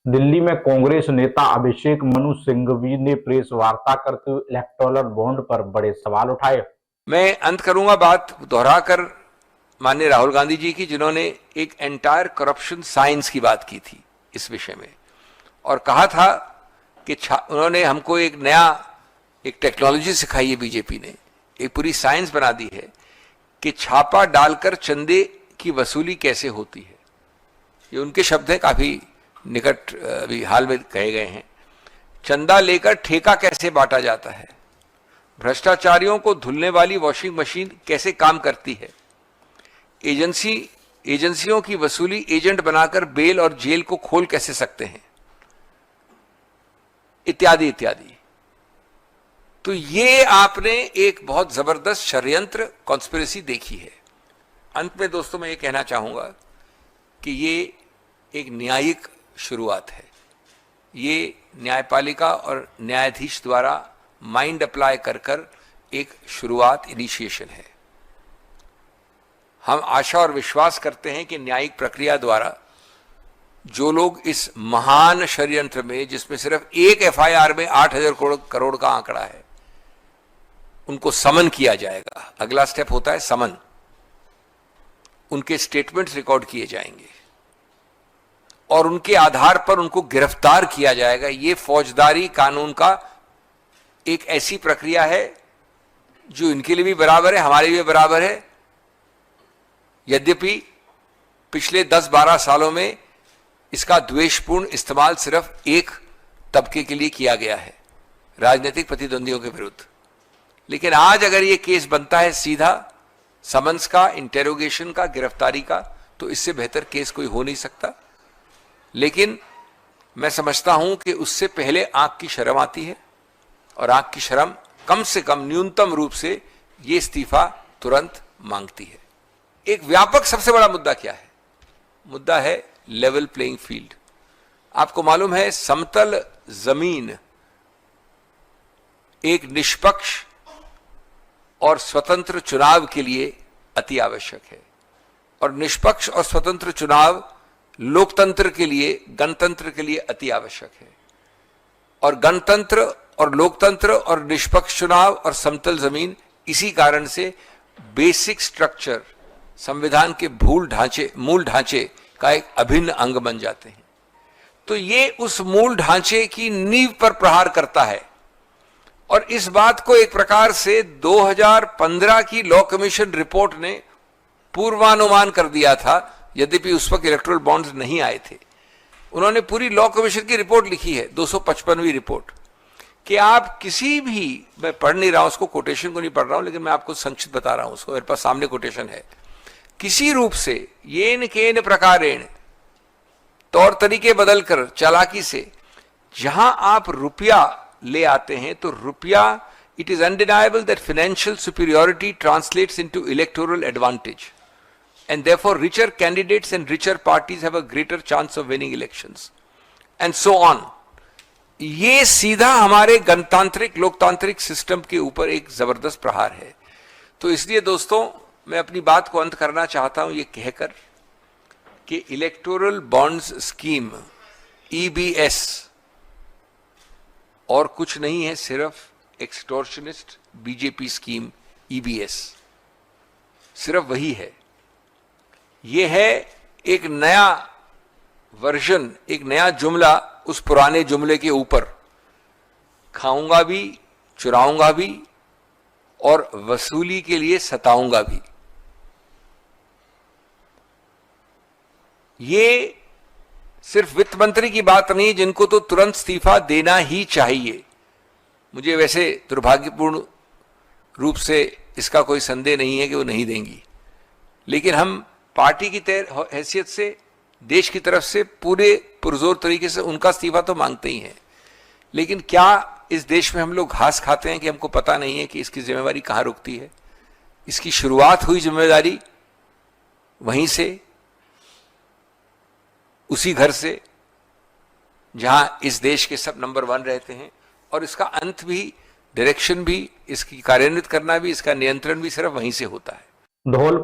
दिल्ली में कांग्रेस नेता अभिषेक मनु सिंघवी ने प्रेस वार्ता करते हुए इलेक्टोरल बॉन्ड पर बड़े सवाल उठाए। मैं अंत करूंगा बात दोहराकर माननीय राहुल गांधी जी की, जिन्होंने एक एंटायर करप्शन साइंस की बात की थी इस विषय में, और कहा था कि उन्होंने हमको एक टेक्नोलॉजी सिखाई है, बीजेपी ने एक पूरी साइंस बना दी है कि छापा डालकर चंदे की वसूली कैसे होती है। ये उनके शब्द हैं, काफी निकट अभी हाल में कहे गए हैं। चंदा लेकर ठेका कैसे बांटा जाता है, भ्रष्टाचारियों को धुलने वाली वॉशिंग मशीन कैसे काम करती है, एजेंसियों की वसूली एजेंट बनाकर बेल और जेल को खोल कैसे सकते हैं, इत्यादि इत्यादि। तो ये आपने एक बहुत जबरदस्त षड्यंत्र कॉन्स्पिरेसी देखी है। अंत में दोस्तों मैं ये कहना चाहूंगा कि ये एक न्यायिक शुरुआत है। ये न्यायपालिका और न्यायाधीश द्वारा माइंड अप्लाई कर एक शुरुआत, इनिशिएशन है। हम आशा और विश्वास करते हैं कि न्यायिक प्रक्रिया द्वारा जो लोग इस महान षड्यंत्र में, जिसमें सिर्फ एक एफआईआर में 8,000 करोड़ का आंकड़ा है, उनको समन किया जाएगा। अगला स्टेप होता है समन। उनके स्टेटमेंट्स रिकॉर्ड किए जाएंगे और उनके आधार पर उनको गिरफ्तार किया जाएगा। ये फौजदारी कानून का एक ऐसी प्रक्रिया है जो इनके लिए भी बराबर है, हमारे लिए भी बराबर है। यद्यपि पिछले 10-12 सालों में इसका द्वेषपूर्ण इस्तेमाल सिर्फ एक तबके के लिए किया गया है, राजनीतिक प्रतिद्वंदियों के विरुद्ध। लेकिन आज अगर ये केस बनता है सीधा समन्स का, इंटेरोगेशन का, गिरफ्तारी का, तो इससे बेहतर केस कोई हो नहीं सकता। लेकिन मैं समझता हूं कि उससे पहले आंख की शर्म आती है, और आंख की शर्म कम से कम न्यूनतम रूप से ये इस्तीफा तुरंत मांगती है। एक व्यापक सबसे बड़ा मुद्दा क्या है? मुद्दा है लेवल प्लेइंग फील्ड। आपको मालूम है, समतल जमीन एक निष्पक्ष और स्वतंत्र चुनाव के लिए अति आवश्यक है, और निष्पक्ष और स्वतंत्र चुनाव लोकतंत्र के लिए, गणतंत्र के लिए अति आवश्यक है। और गणतंत्र और लोकतंत्र और निष्पक्ष चुनाव और समतल जमीन इसी कारण से बेसिक स्ट्रक्चर, संविधान के मूल ढांचे का एक अभिन्न अंग बन जाते हैं। तो ये उस मूल ढांचे की नींव पर प्रहार करता है, और इस बात को एक प्रकार से 2015 की लॉ कमीशन रिपोर्ट ने पूर्वानुमान कर दिया था। यद्यपि उस वक्त इलेक्टोरल बॉन्ड्स नहीं आए थे। उन्होंने पूरी लॉ कमीशन की रिपोर्ट लिखी है, 255वीं रिपोर्ट, कि आप किसी भी, मैं पढ़ नहीं रहा हूं उसको, कोटेशन को नहीं पढ़ रहा हूं, लेकिन मैं आपको संक्षिप्त बता रहा हूं उसको, मेरे पास सामने कोटेशन है। किसी रूप से येन केन प्रकारेण, तौर तरीके बदलकर, चालाकी से, जहां आप रुपया ले आते हैं, तो रुपया, it is undeniable that financial superiority translates into electoral advantage, and therefore richer candidates and richer parties have a greater chance of winning elections, and so on. ये सीधा हमारे गणतांत्रिक लोकतांत्रिक सिस्टम के ऊपर एक जबरदस्त प्रहार है। तो इसलिए दोस्तों मैं अपनी बात को अंत करना चाहता हूं ये कहकर कि इलेक्टोरल बॉन्ड्स स्कीम, EBS, और कुछ नहीं है, सिर्फ एक्सटॉर्शनिस्ट बीजेपी स्कीम EBS, सिर्फ वही है। ये है एक नया वर्जन, एक नया जुमला उस पुराने जुमले के ऊपर। खाऊंगा भी, चुराऊंगा भी, और वसूली के लिए सताऊंगा भी। ये सिर्फ वित्त मंत्री की बात नहीं, जिनको तो तुरंत इस्तीफा देना ही चाहिए। मुझे वैसे दुर्भाग्यपूर्ण रूप से इसका कोई संदेह नहीं है कि वो नहीं देंगी, लेकिन हम पार्टी की हैसियत से, देश की तरफ से पूरे पुरजोर तरीके से उनका इस्तीफा तो मांगते ही हैं। लेकिन क्या इस देश में हम लोग घास खाते हैं कि हमको पता नहीं है कि इसकी जिम्मेवारी कहां रुकती है? इसकी शुरुआत हुई जिम्मेदारी वहीं से, उसी घर से जहां इस देश के सब नंबर 1 रहते हैं, और इसका अंत भी, डायरेक्शन भी, इसकी कार्यान्वित करना भी, इसका नियंत्रण भी सिर्फ वहीं से होता है। धौलपुर